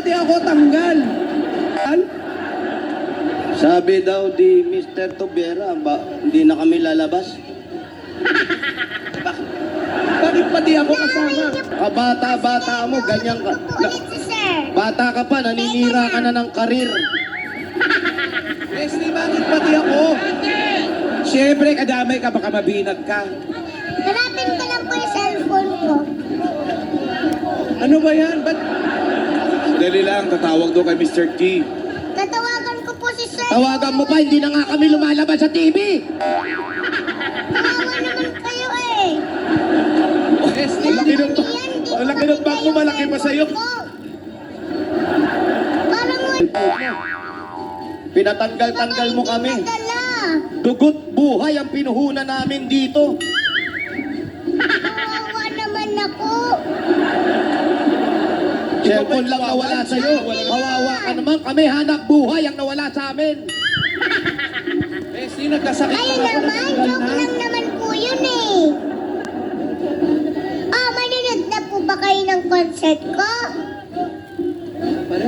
pati ako tanggal. Sabi daw di Mr. Tobera, hindi na kami lalabas. Bakit pati ako kasama? Kabata-bata mo, ganyan ka. Ulit si sir. Bata ka pa, naninira ka na ng karir. Leslie, bakit pati ako? Siyempre, kadamay ka, baka mabinag ka. Hanapin ko lang po yung cellphone ko. Ano ba yan? Ba't? Dali lang, tatawag doon kay Mr. T. Tatawagan ko po si sir. Tawagan mo pa, hindi na nga kami lumalabas sa TV. Tawa naman kayo eh. Leslie, ang laki ng bag mo, malaki pa sa'yo. Parang Pinatanggal-tanggal mo kami. Nadala. Dugot buhay ang pinuhunan namin dito. Kawawa naman ako. Cellphone lang nawala sa'yo. Kawawa ka naman, kami hanap buhay ang nawala sa amin. Leslie, nagkasakit Ay na ako. naman, joke lang naman po yun eh. Manunod na po ba kayo ng concert ko? Pare,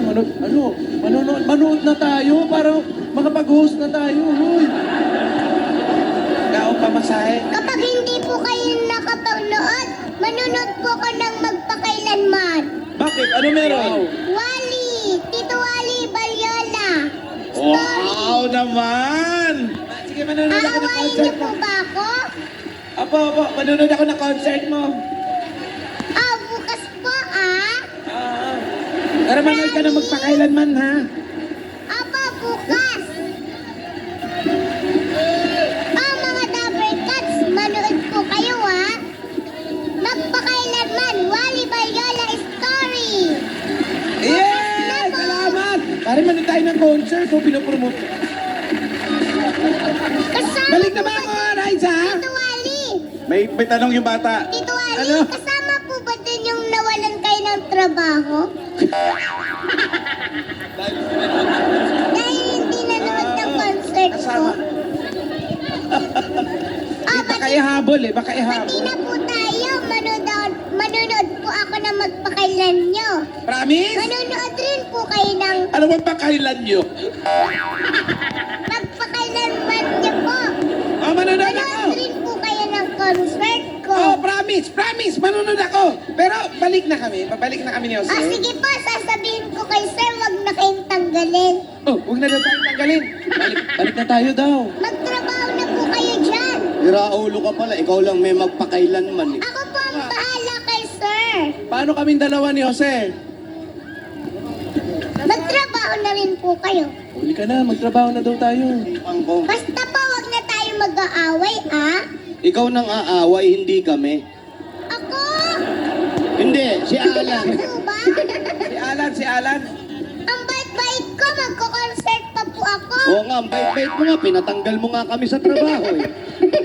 manood na tayo para makapag-host na tayo. Hoy. Kaong pamasahe. Kapag hindi po kayo nakapanood, manunod po ko ng magpakailanman. Bakit? Ano meron? Wally! Tito Wally Balyola! Wow naman! Sige, manonood ako ng Aawain niyo concert po mo. ba ako? Apo, manonood ako ng concert mo. Bukas po ah! Para manood ka na magpakailanman, ha? Bukas! Mga Dabber Cats, manood po kayo ha! Magpakailanman, Wally Balyola Story! Yeah! Salamat! Pare, manood tayo ng concert o pinopromote. Kasama Balik na po ba ako, Raisa? Tito Wally! May tanong yung bata. Tito Wally, Ano? kasama po ba din yung nawalan kayo ng trabaho? Dahil hindi nanood ng concert ko. Kasama. Baka ihabol eh, baka Pati ihabol. na po tayo, manunod po ako na magpakailan nyo. Promise? Manunod rin po kayo ng Ano bang pakailan nyo? magpakailanman nyo po. Manonood ako! Manood rin po kayo ng concert ko. Promise! Manonood ako! Pero balik na kami, babalik na kami ni Jose. Sige po, sasabihin ko kay sir, wag na kayong tanggalin. Oh, huwag na daw tayong tanggalin. Balik na tayo daw. Magtrabaho na po kayo dyan. Iraulo ka pala, ikaw lang may magpakailanman eh. Ako po ang bahala kay sir. Paano kaming dalawa ni Jose? Magtrabaho na rin po kayo. Huli ka na, magtrabaho na daw tayo. Angko, Basta po, wag na tayo mag-aaway, ah. ikaw nang aaway, hindi kami. Ako? Hindi, si Alan. Ako ba? Si Alan. Ang bait-bait ko, magko-concert pa po ako. Oo nga, ang bait-bait mo nga, pinatanggal mo nga kami sa trabaho eh. Hindi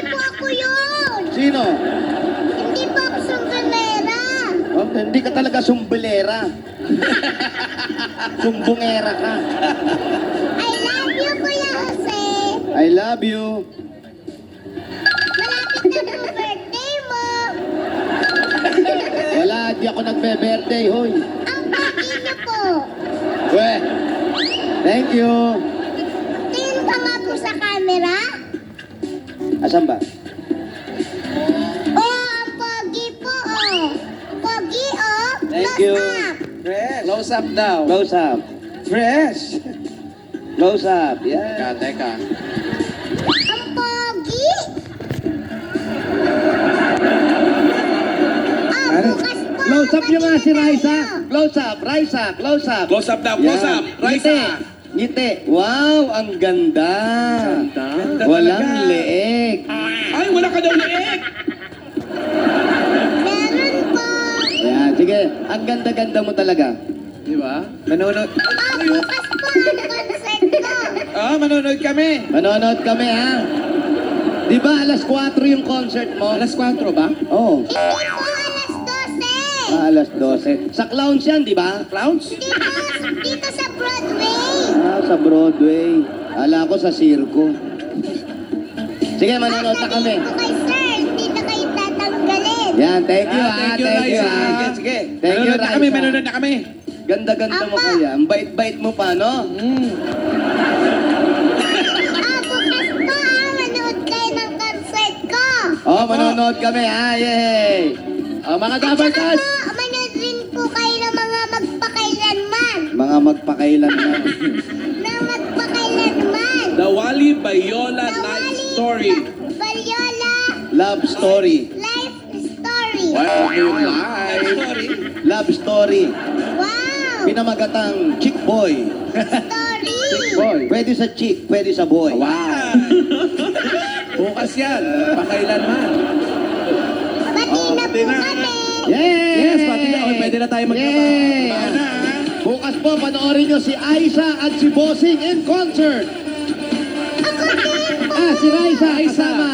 po ako yun. Sino? Hindi po ako sungganera. Oh, hindi ka talaga sumbelera. Sumbungera ka. I love you, Kuya Jose. I love you. Malapit na po birthday mo. Wala, di ako nagbe-birthday, hoy. Ang pogi niyo po. Weh, thank you. Tingin ka nga po sa camera. Asan ba? Ang pogi po, oh. Pogi, oh. Thank Close you. up. Fresh. Close up daw. Close up. Fresh. Close up. Yeah. Teka. Ang pogi. Bukas po. Close up nyo nga si Pati Raisa. tayo. Close up, Raisa. Close up. Close up daw, close up. Raisa. Ngiti. Ngiti. Wow, ang ganda. Ganda Walang talaga. leeg. Ay, wala ka daw leeg. Meron po. Ayan, sige. Ang ganda-ganda mo talaga. Di ba? Manonood. Bukas po ang concert ko. Manonood kami. Manonood kami, ha? Di ba alas 4 yung concert mo? Alas 4 ba? Oo. Hindi po alas 12. Alas 12. Sa Clowns yan, di ba? Clowns? Dito sa Broadway. Sa Broadway. Ala ko sa circo. Sige, manonood na kami. Sabihin ko kay sir, hindi na kayo tatanggalin. Yan, thank you, ha? Thank you, Thank you, Raisa. ha? Sige. Thank you, Manonood na kami, Raisa. manonood na kami. Ganda-ganda mo Apa. kaya. Ang bait-bait mo pa, no? Bukas po manood kayo ng concert ko. Oh, manonood kami, ha? Yay! Oh, mga At saka Dabarkas! po, manood rin po kayo ng mga magpakailanman. Mga magpakailan na. Na magpakailanman. The Wally Bayola Night Story. Balyola Love story. Life Story. Wow, yung live. Love story. Wow! Pinamagatang chick boy. Story! Boy. Pwede sa chick, pwede sa boy. Wow. Bukas yan. Pakailanman. Pati na pati po na. kami. Yay! Yes, pati na. Okay, pwede na tayo magtrabaho. Yay! Trabaho na, ha? Bukas po, panoorin nyo si Aiza at si Bossing in concert. Ako din po. Si Raisa kasama.